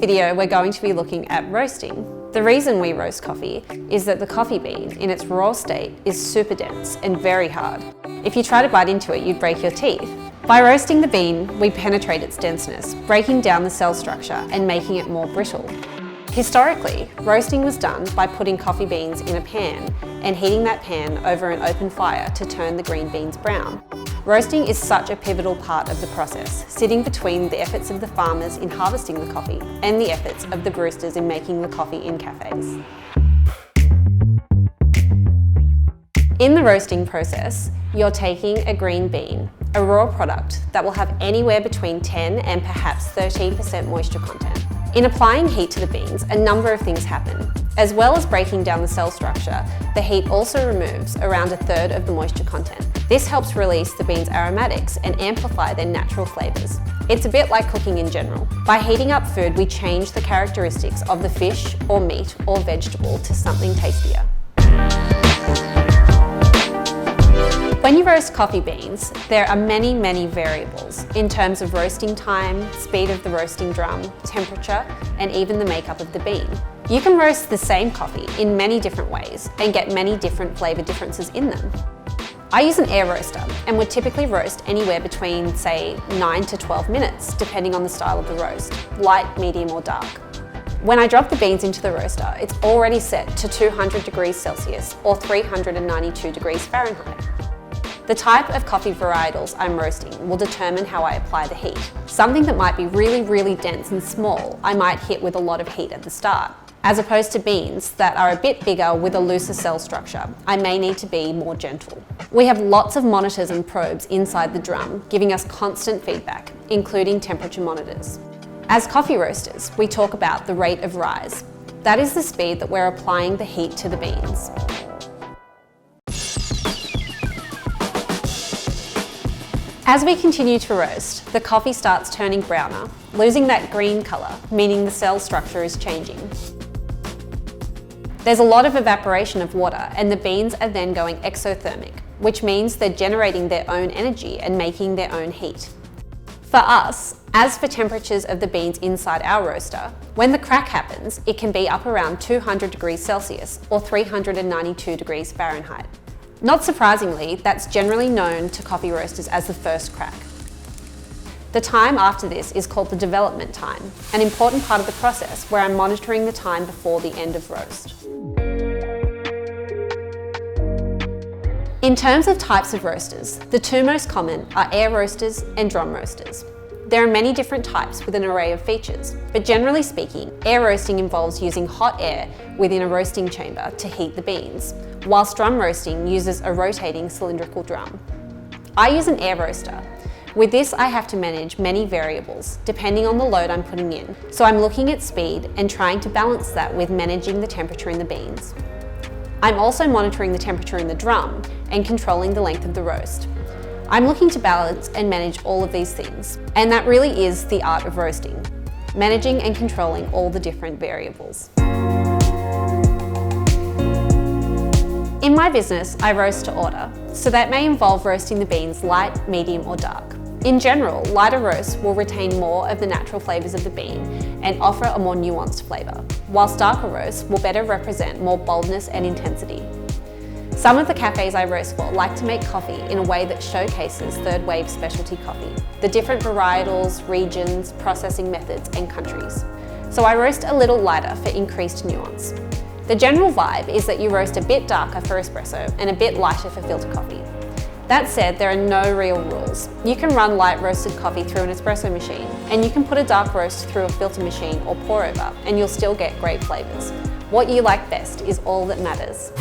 video, we're going to be looking at roasting. The reason we roast coffee is that the coffee bean, in its raw state, is super dense and very hard. If you try to bite into it, you'd break your teeth. By roasting the bean, we penetrate its denseness, breaking down the cell structure and making it more brittle. Historically, roasting was done by putting coffee beans in a pan and heating that pan over an open fire to turn the green beans brown. Roasting is such a pivotal part of the process, sitting between the efforts of the farmers in harvesting the coffee and the efforts of the baristas in making the coffee in cafes. In the roasting process, you're taking a green bean, a raw product that will have anywhere between 10 and perhaps 13% moisture content. In applying heat to the beans, a number of things happen. As well as breaking down the cell structure, the heat also removes around a third of the moisture content. This helps release the beans' aromatics and amplify their natural flavours. It's a bit like cooking in general. By heating up food, we change the characteristics of the fish or meat or vegetable to something tastier. When you roast coffee beans, there are many variables in terms of roasting time, speed of the roasting drum, temperature, and even the makeup of the bean. You can roast the same coffee in many different ways and get many different flavour differences in them. I use an air roaster and would typically roast anywhere between, say, 9 to 12 minutes, depending on the style of the roast, light, medium, or dark. When I drop the beans into the roaster, it's already set to 200 degrees Celsius or 392 degrees Fahrenheit. The type of coffee varietals I'm roasting will determine how I apply the heat. Something that might be really dense and small, I might hit with a lot of heat at the start. As opposed to beans that are a bit bigger with a looser cell structure, I may need to be more gentle. We have lots of monitors and probes inside the drum, giving us constant feedback, including temperature monitors. As coffee roasters, we talk about the rate of rise. That is the speed that we're applying the heat to the beans. As we continue to roast, the coffee starts turning browner, losing that green colour, meaning the cell structure is changing. There's a lot of evaporation of water and the beans are then going exothermic, which means they're generating their own energy and making their own heat. For us, as for temperatures of the beans inside our roaster, when the crack happens, it can be up around 200 degrees Celsius or 392 degrees Fahrenheit. Not surprisingly, that's generally known to coffee roasters as the first crack. The time after this is called the development time, an important part of the process where I'm monitoring the time before the end of roast. In terms of types of roasters, the two most common are air roasters and drum roasters. There are many different types with an array of features, but generally speaking, air roasting involves using hot air within a roasting chamber to heat the beans, whilst drum roasting uses a rotating cylindrical drum. I use an air roaster. With this, I have to manage many variables, depending on the load I'm putting in, so I'm looking at speed and trying to balance that with managing the temperature in the beans. I'm also monitoring the temperature in the drum and controlling the length of the roast. I'm looking to balance and manage all of these things, and that really is the art of roasting, managing and controlling all the different variables. In my business, I roast to order, so that may involve roasting the beans light, medium, or dark. In general, lighter roasts will retain more of the natural flavours of the bean and offer a more nuanced flavour, whilst darker roasts will better represent more boldness and intensity. Some of the cafes I roast for like to make coffee in a way that showcases third wave specialty coffee, the different varietals, regions, processing methods, and countries. So I roast a little lighter for increased nuance. The general vibe is that you roast a bit darker for espresso and a bit lighter for filter coffee. That said, there are no real rules. You can run light roasted coffee through an espresso machine, and you can put a dark roast through a filter machine or pour over, and you'll still get great flavours. What you like best is all that matters.